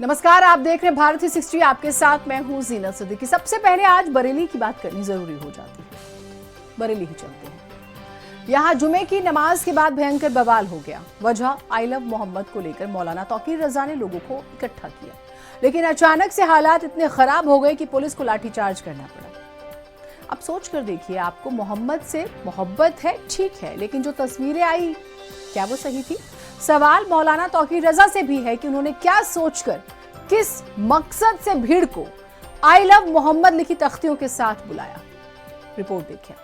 नमस्कार, आप देख रहे हैं भारत 360। आपके साथ मैं हूं जीनत सिद्दीकी। सबसे पहले आज बरेली की बात करनी जरूरी हो जाती है। बरेली ही चलते हैं। यहां जुमे की नमाज के बाद भयंकर बवाल हो गया। वजह आई लव मोहम्मद को लेकर मौलाना तौकीर रजा ने लोगों को इकट्ठा किया, लेकिन अचानक से हालात इतने खराब हो गए कि पुलिस को लाठीचार्ज करना पड़ा। अब सोच कर देखिए, आपको मोहम्मद से मोहब्बत है, ठीक है, लेकिन जो तस्वीरें आई क्या वो सही थी? सवाल मौलाना तौकीर रजा से भी है कि उन्होंने क्या सोचकर, किस मकसद से भीड़ को आई लव मोहम्मद लिखी तख्तियों के साथ बुलाया। रिपोर्ट देखिए।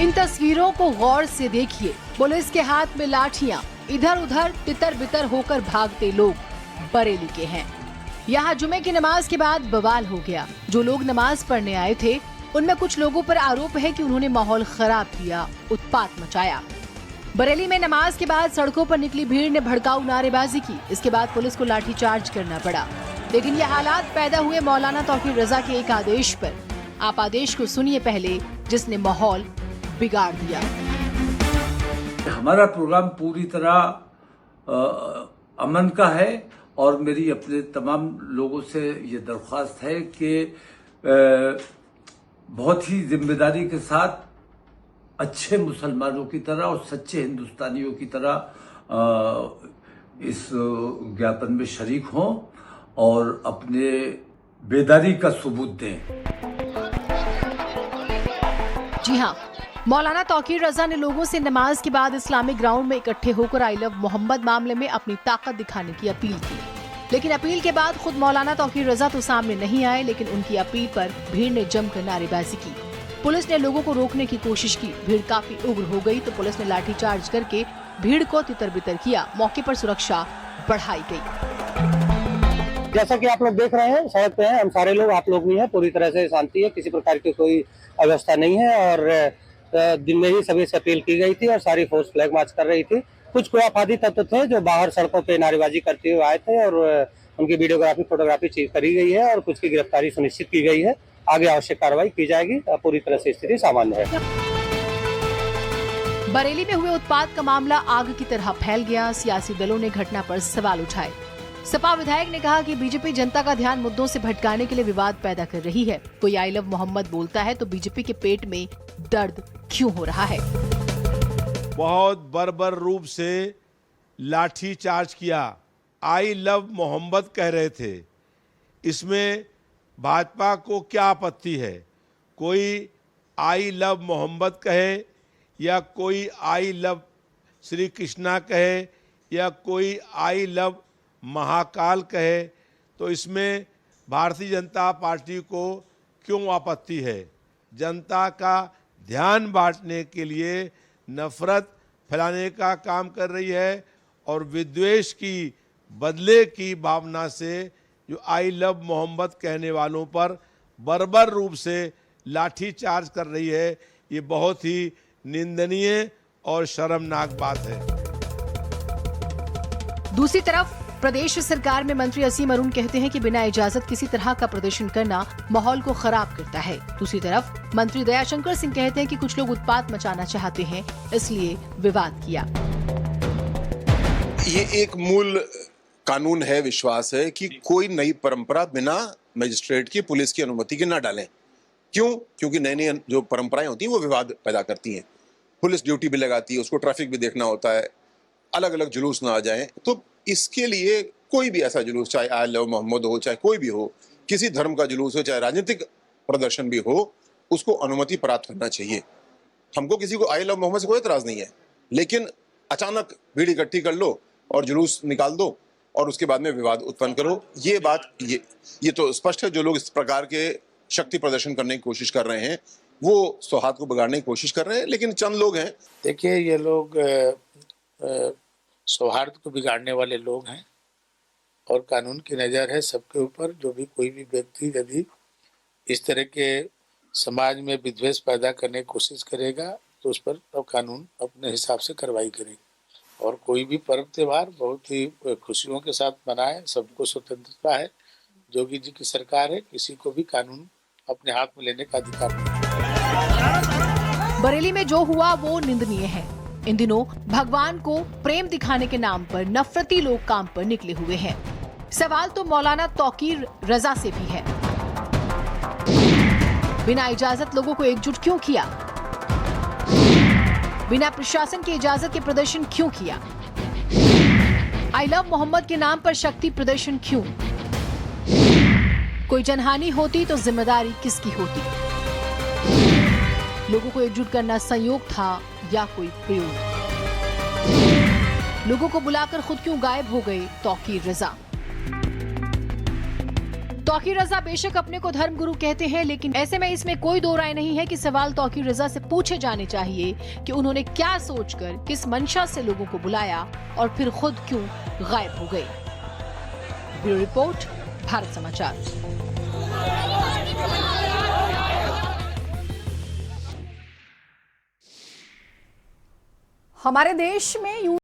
इन तस्वीरों को गौर से देखिए। पुलिस के हाथ में लाठियां, इधर उधर तितर बितर होकर भागते लोग बरेली के हैं। यहाँ जुमे की नमाज के बाद बवाल हो गया। जो लोग नमाज पढ़ने आए थे, उनमें कुछ लोगों पर आरोप है कि उन्होंने माहौल खराब किया, उत्पात मचाया। बरेली में नमाज के बाद सड़कों पर निकली भीड़ ने भड़काऊ नारेबाजी की। इसके बाद पुलिस को लाठीचार्ज करना पड़ा। लेकिन ये हालात पैदा हुए मौलाना तौकीर रजा के एक आदेश पर। आप आदेश को सुनिए पहले, जिसने माहौल बिगाड़ दिया। हमारा प्रोग्राम पूरी तरह अमन का है और मेरी अपने तमाम लोगों से ये दरख्वास्त है कि बहुत ही जिम्मेदारी के साथ अच्छे मुसलमानों की तरह और सच्चे हिंदुस्तानियों की तरह इस ज्ञापन में शरीक हों और अपने बेदारी का सबूत दें। जी हाँ, मौलाना तौकीर रजा ने लोगों से नमाज के बाद इस्लामिक ग्राउंड में इकट्ठे होकर आई लव मोहम्मद मामले में अपनी ताकत दिखाने की अपील की। लेकिन अपील के बाद खुद मौलाना तौकीर रजा तो सामने नहीं आए, लेकिन उनकी अपील पर भीड़ ने जमकर नारेबाजी की। पुलिस ने लोगों को रोकने की कोशिश की। भीड़ काफी उग्र हो गई तो पुलिस ने लाठीचार्ज करके भीड़ को तितर बितर किया। मौके पर सुरक्षा बढ़ाई गई। जैसा कि आप लोग देख रहे हैं, सड़क पे हैं हम सारे लोग, आप लोग भी हैं। पूरी तरह से शांति है, किसी प्रकार की कोई अव्यवस्था नहीं है और दिन में ही सभी से अपील की गई थी और सारी फोर्स फ्लैग मार्च कर रही थी। कुछ कोई आपराधी तत्व थे जो बाहर सड़कों पे नारेबाजी करते हुए आए थे और उनकी वीडियोग्राफी फोटोग्राफी करी गई है और कुछ की गिरफ्तारी सुनिश्चित की गई है। आगे आवश्यक कार्रवाई की जाएगी। पूरी तरह से स्थिति सामान्य है। बरेली में हुए उत्पात का मामला आग की तरह फैल गया। सियासी दलों ने घटना पर सवाल उठाए। सपा विधायक ने कहा कि बीजेपी जनता का ध्यान मुद्दों से भटकाने के लिए विवाद पैदा कर रही है। कोई आई लव मोहम्मद बोलता है तो बीजेपी के पेट में दर्द क्यों हो रहा है? बहुत बर्बर रूप से लाठी चार्ज किया। आई लव मोहम्मद कह रहे थे। इसमें भाजपा को क्या आपत्ति है? कोई आई लव मोहम्मद कहे या कोई आई लव श्री कृष्णा कहे या कोई आई लव महाकाल कहे, तो इसमें भारतीय जनता पार्टी को क्यों आपत्ति है? जनता का ध्यान बांटने के लिए नफरत फैलाने का काम कर रही है और विद्वेष की, बदले की भावना से जो आई लव मोहम्मद कहने वालों पर बर्बर रूप से लाठी चार्ज कर रही है। ये बहुत ही निंदनीय और शर्मनाक बात है। दूसरी तरफ प्रदेश सरकार में मंत्री असीम अरुण कहते हैं कि बिना इजाजत किसी तरह का प्रदर्शन करना माहौल को खराब करता है। दूसरी तरफ मंत्री दयाशंकर सिंह कहते हैं कि कुछ लोग उत्पात मचाना चाहते हैं, इसलिए विवाद किया। ये एक मूल कानून है, विश्वास है कि कोई नई परंपरा बिना मजिस्ट्रेट की, पुलिस की अनुमति के न डालें। क्यों? क्योंकि नई नई जो परंपराएं होती हैं वो विवाद पैदा करती हैं। पुलिस ड्यूटी भी लगाती है, उसको ट्रैफिक भी देखना होता है, अलग अलग जुलूस ना आ जाए। तो इसके लिए कोई भी ऐसा जुलूस, चाहे आई लव मोहम्मद हो, चाहे कोई भी हो, किसी धर्म का जुलूस हो, चाहे राजनीतिक प्रदर्शन भी हो, उसको अनुमति प्राप्त करना चाहिए। हमको किसी को आई लव मोहम्मद से कोई एतराज नहीं है, लेकिन अचानक भीड़ इकट्ठी कर लो और जुलूस निकाल दो और उसके बाद में विवाद उत्पन्न करो। ये बात ये तो स्पष्ट है। जो लोग इस प्रकार के शक्ति प्रदर्शन करने की कोशिश कर रहे हैं वो सौहार्द को बिगाड़ने की कोशिश कर रहे हैं, लेकिन चंद लोग हैं। देखिए, ये लोग सौहार्द को बिगाड़ने वाले लोग हैं और कानून की नज़र है सबके ऊपर। जो भी कोई भी व्यक्ति यदि इस तरह के समाज में विद्वेष पैदा करने की कोशिश करेगा तो उस पर अब कानून अपने हिसाब से कार्रवाई करेगा। और कोई भी पर्व त्योहार बहुत ही खुशियों के साथ मनाएं। सबको स्वतंत्रता है। योगी जी की सरकार है, किसी को भी कानून अपने हाथ में लेने का अधिकार नहीं है। बरेली में जो हुआ वो निंदनीय है। इन दिनों भगवान को प्रेम दिखाने के नाम पर नफरती लोग काम पर निकले हुए हैं। सवाल तो मौलाना तौकीर रजा से भी है। बिना इजाजत लोगों को एकजुट क्यों किया? बिना प्रशासन की इजाजत के प्रदर्शन क्यों किया? आई लव मोहम्मद के नाम पर शक्ति प्रदर्शन क्यों? कोई जनहानि होती तो जिम्मेदारी किसकी होती? लोगों को एकजुट करना संयोग था या कोई प्रयोग? लोगों को बुलाकर खुद क्यों गायब हो गए तौकीर रजा? तौकीर रजा बेशक अपने को धर्मगुरु कहते हैं, लेकिन ऐसे में इसमें कोई दो राय नहीं है कि सवाल तौकीर रजा से पूछे जाने चाहिए कि उन्होंने क्या सोचकर, किस मंशा से लोगों को बुलाया और फिर खुद क्यों गायब हो गए। ब्यूरो रिपोर्ट, भारत समाचार। हमारे देश में यूं